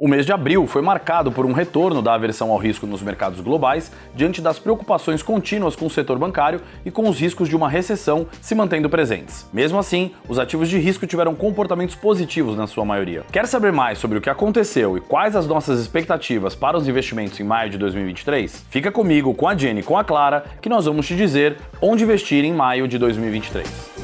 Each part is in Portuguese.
O mês de abril foi marcado por um retorno da aversão ao risco nos mercados globais, diante das preocupações contínuas com o setor bancário e com os riscos de uma recessão se mantendo presentes. Mesmo assim, os ativos de risco tiveram comportamentos positivos na sua maioria. Quer saber mais sobre o que aconteceu e quais as nossas expectativas para os investimentos em maio de 2023? Fica comigo, com a Jenny e com a Clara, que nós vamos te dizer onde investir em maio de 2023.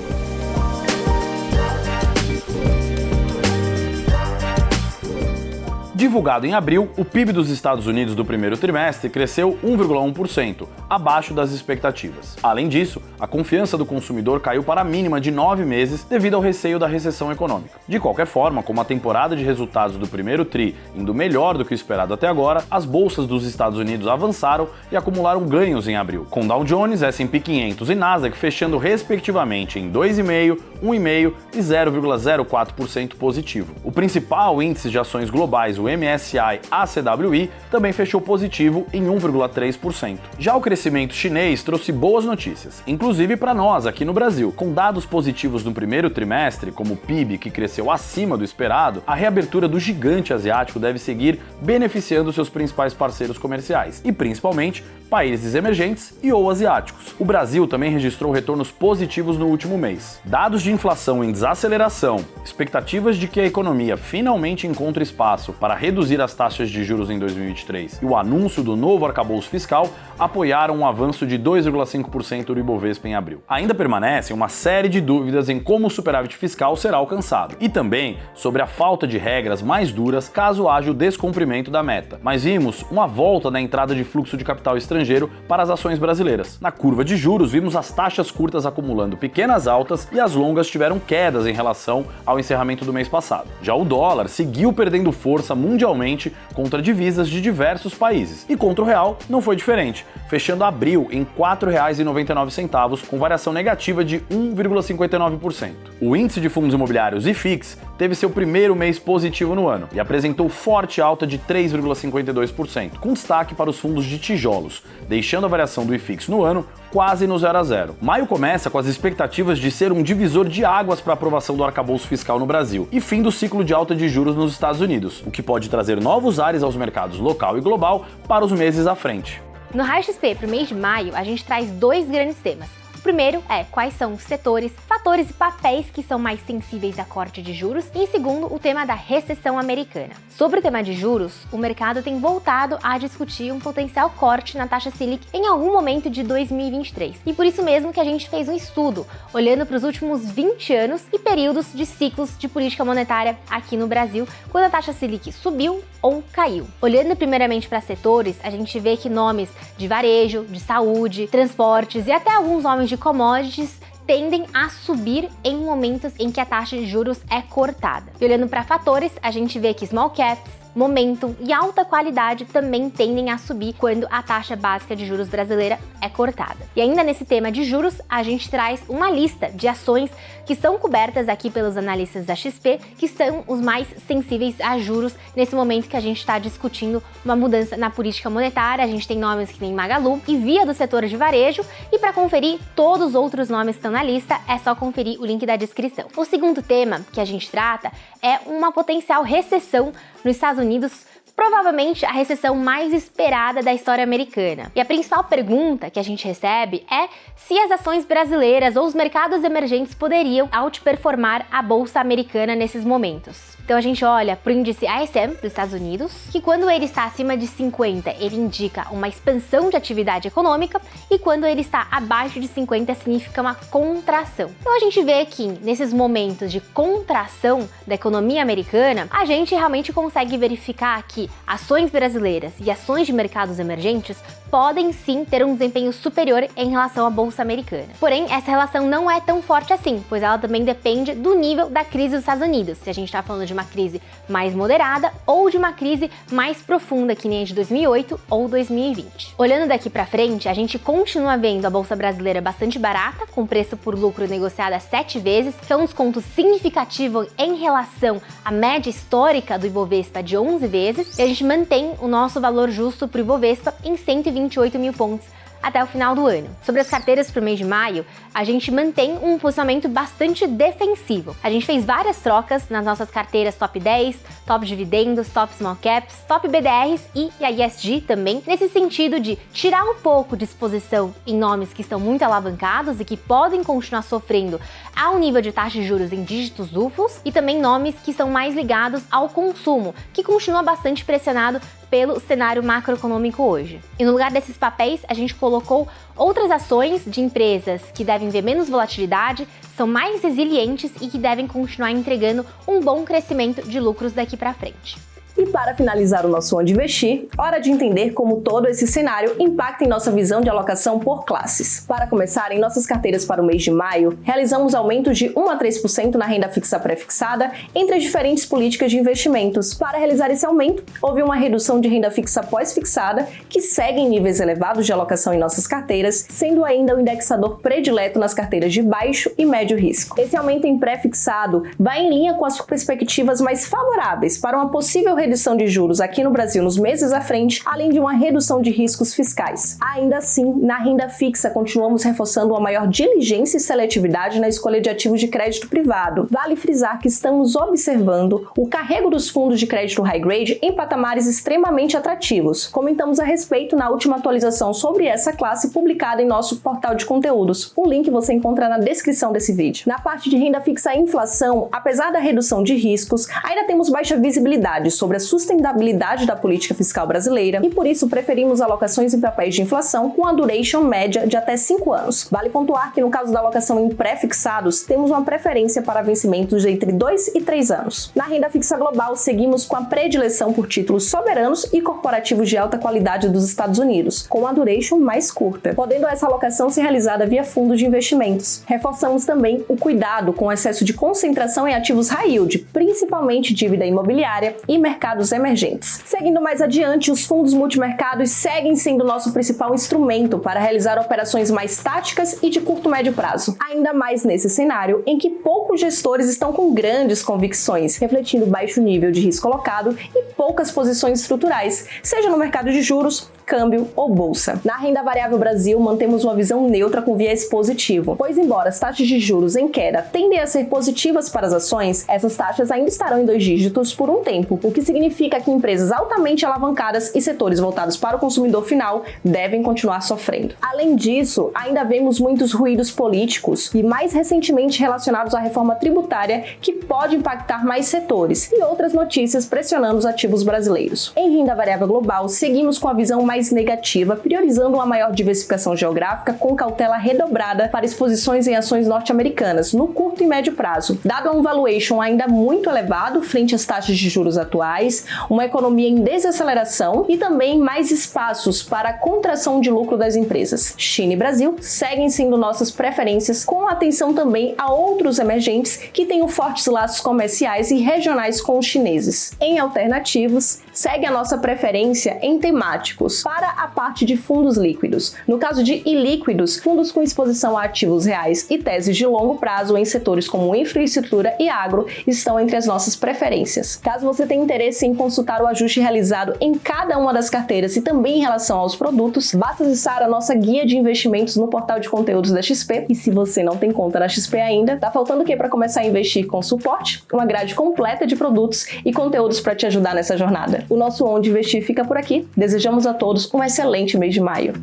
Divulgado em abril, o PIB dos Estados Unidos do primeiro trimestre cresceu 1,1%, abaixo das expectativas. Além disso, a confiança do consumidor caiu para a mínima de 9 meses devido ao receio da recessão econômica. De qualquer forma, como a temporada de resultados do primeiro TRI indo melhor do que o esperado até agora, as bolsas dos Estados Unidos avançaram e acumularam ganhos em abril, com Dow Jones, S&P 500 e Nasdaq fechando respectivamente em 2,5%, 1,5% e 0,04% positivo. O principal índice de ações globais, o MSCI ACWI, também fechou positivo em 1,3%. Já o crescimento chinês trouxe boas notícias, inclusive para nós aqui no Brasil. Com dados positivos no primeiro trimestre, como o PIB, que cresceu acima do esperado, a reabertura do gigante asiático deve seguir beneficiando seus principais parceiros comerciais, e principalmente países emergentes e ou asiáticos. O Brasil também registrou retornos positivos no último mês. Dados de inflação em desaceleração, expectativas de que a economia finalmente encontre espaço para reduzir as taxas de juros em 2023 e o anúncio do novo arcabouço fiscal apoiaram um avanço de 2,5% do Ibovespa em abril. Ainda permanecem uma série de dúvidas em como o superávit fiscal será alcançado e também sobre a falta de regras mais duras caso haja o descumprimento da meta. Mas vimos uma volta na entrada de fluxo de capital estrangeiro para as ações brasileiras. Na curva de juros, vimos as taxas curtas acumulando pequenas altas e as longas tiveram quedas em relação ao encerramento do mês passado. Já o dólar seguiu perdendo força mundialmente contra divisas de diversos países e contra o real não foi diferente, fechando abril em R$ 4,99, com variação negativa de 1,59%. O índice de fundos imobiliários IFIX teve seu primeiro mês positivo no ano e apresentou forte alta de 3,52%, com destaque para os fundos de tijolos, deixando a variação do IFIX no ano quase no 0 a 0. Maio começa com as expectativas de ser um divisor de águas para a aprovação do arcabouço fiscal no Brasil e fim do ciclo de alta de juros nos Estados Unidos, o que pode trazer novos ares aos mercados local e global para os meses à frente. No Raio XP, para o mês de maio, a gente traz dois grandes temas. O primeiro é quais são os setores, fatores e papéis que são mais sensíveis a corte de juros, e em segundo, o tema da recessão americana. Sobre o tema de juros, o mercado tem voltado a discutir um potencial corte na taxa Selic em algum momento de 2023. E por isso mesmo que a gente fez um estudo, olhando para os últimos 20 anos e períodos de ciclos de política monetária aqui no Brasil, quando a taxa Selic subiu ou caiu. Olhando primeiramente para setores, a gente vê que nomes de varejo, de saúde, transportes e até alguns nomes de commodities tendem a subir em momentos em que a taxa de juros é cortada. E olhando para fatores, a gente vê que small caps, momentum e alta qualidade também tendem a subir quando a taxa básica de juros brasileira é cortada. E ainda nesse tema de juros, a gente traz uma lista de ações que são cobertas aqui pelos analistas da XP, que são os mais sensíveis a juros nesse momento que a gente está discutindo uma mudança na política monetária. A gente tem nomes que nem Magalu e Via do setor de varejo, e para conferir todos os outros nomes que estão na lista, é só conferir o link da descrição. O segundo tema que a gente trata é uma potencial recessão nos Estados Unidos, provavelmente a recessão mais esperada da história americana. E a principal pergunta que a gente recebe é se as ações brasileiras ou os mercados emergentes poderiam outperformar a bolsa americana nesses momentos. Então a gente olha para o índice ISM dos Estados Unidos, que quando ele está acima de 50, ele indica uma expansão de atividade econômica, e quando ele está abaixo de 50, significa uma contração. Então a gente vê que nesses momentos de contração da economia americana, a gente realmente consegue verificar que ações brasileiras e ações de mercados emergentes podem sim ter um desempenho superior em relação à bolsa americana. Porém, essa relação não é tão forte assim, pois ela também depende do nível da crise dos Estados Unidos, se a gente está falando de uma crise mais moderada ou de uma crise mais profunda, que nem a de 2008 ou 2020. Olhando daqui para frente, a gente continua vendo a bolsa brasileira bastante barata, com preço por lucro negociado a 7 vezes, que é um desconto significativo em relação à média histórica do Ibovespa de 11 vezes, e a gente mantém o nosso valor justo para o Ibovespa em 128 mil pontos até o final do ano. Sobre as carteiras para o mês de maio, a gente mantém um posicionamento bastante defensivo. A gente fez várias trocas nas nossas carteiras top 10, top dividendos, top small caps, top BDRs e a ESG também, nesse sentido de tirar um pouco de exposição em nomes que estão muito alavancados e que podem continuar sofrendo a um nível de taxa de juros em dígitos duplos, e também nomes que são mais ligados ao consumo, que continua bastante pressionado pelo cenário macroeconômico hoje. E no lugar desses papéis, a gente colocou outras ações de empresas que devem ver menos volatilidade, são mais resilientes e que devem continuar entregando um bom crescimento de lucros daqui para frente. E para finalizar o nosso Onde Investir, hora de entender como todo esse cenário impacta em nossa visão de alocação por classes. Para começar, em nossas carteiras para o mês de maio, realizamos aumentos de 1 a 3% na renda fixa pré-fixada entre as diferentes políticas de investimentos. Para realizar esse aumento, houve uma redução de renda fixa pós-fixada, que segue em níveis elevados de alocação em nossas carteiras, sendo ainda o indexador predileto nas carteiras de baixo e médio risco. Esse aumento em pré-fixado vai em linha com as perspectivas mais favoráveis para uma possível redução de juros aqui no Brasil nos meses à frente, além de uma redução de riscos fiscais. Ainda assim, na renda fixa, continuamos reforçando uma maior diligência e seletividade na escolha de ativos de crédito privado. Vale frisar que estamos observando o carrego dos fundos de crédito high grade em patamares extremamente atrativos. Comentamos a respeito na última atualização sobre essa classe publicada em nosso portal de conteúdos. O link você encontra na descrição desse vídeo. Na parte de renda fixa e inflação, apesar da redução de riscos, ainda temos baixa visibilidade sobre a sustentabilidade da política fiscal brasileira e por isso preferimos alocações em papéis de inflação com a duration média de até 5 anos. Vale pontuar que no caso da alocação em pré-fixados, temos uma preferência para vencimentos de entre 2 e 3 anos. Na renda fixa global, seguimos com a predileção por títulos soberanos e corporativos de alta qualidade dos Estados Unidos, com a duration mais curta, podendo essa alocação ser realizada via fundos de investimentos. Reforçamos também o cuidado com o excesso de concentração em ativos high yield, principalmente dívida imobiliária e mercados emergentes. Seguindo mais adiante, os fundos multimercados seguem sendo nosso principal instrumento para realizar operações mais táticas e de curto médio prazo. Ainda mais nesse cenário em que poucos gestores estão com grandes convicções, refletindo baixo nível de risco colocado e poucas posições estruturais, seja no mercado de juros, câmbio ou bolsa. Na renda variável Brasil, mantemos uma visão neutra com viés positivo, pois embora as taxas de juros em queda tendem a ser positivas para as ações, essas taxas ainda estarão em 2 dígitos por um tempo, o que significa que empresas altamente alavancadas e setores voltados para o consumidor final devem continuar sofrendo. Além disso, ainda vemos muitos ruídos políticos e mais recentemente relacionados à reforma tributária que pode impactar mais setores e outras notícias pressionando os ativos brasileiros. Em renda variável global, seguimos com a visão mais negativa, priorizando uma maior diversificação geográfica com cautela redobrada para exposições em ações norte-americanas no curto e médio prazo. Dado um valuation ainda muito elevado frente às taxas de juros atuais, uma economia em desaceleração e também mais espaços para a contração de lucro das empresas. China e Brasil seguem sendo nossas preferências, com atenção também a outros emergentes que tenham fortes laços comerciais e regionais com os chineses. Em alternativos, segue a nossa preferência em temáticos para a parte de fundos líquidos. No caso de ilíquidos, fundos com exposição a ativos reais e teses de longo prazo em setores como infraestrutura e agro estão entre as nossas preferências. Caso você tenha interesse em consultar o ajuste realizado em cada uma das carteiras e também em relação aos produtos, basta acessar a nossa guia de investimentos no portal de conteúdos da XP. E se você não tem conta na XP ainda, tá faltando o que para começar a investir com suporte? Uma grade completa de produtos e conteúdos para te ajudar nessa jornada. O nosso Onde Investir fica por aqui. Desejamos a todos um excelente mês de maio.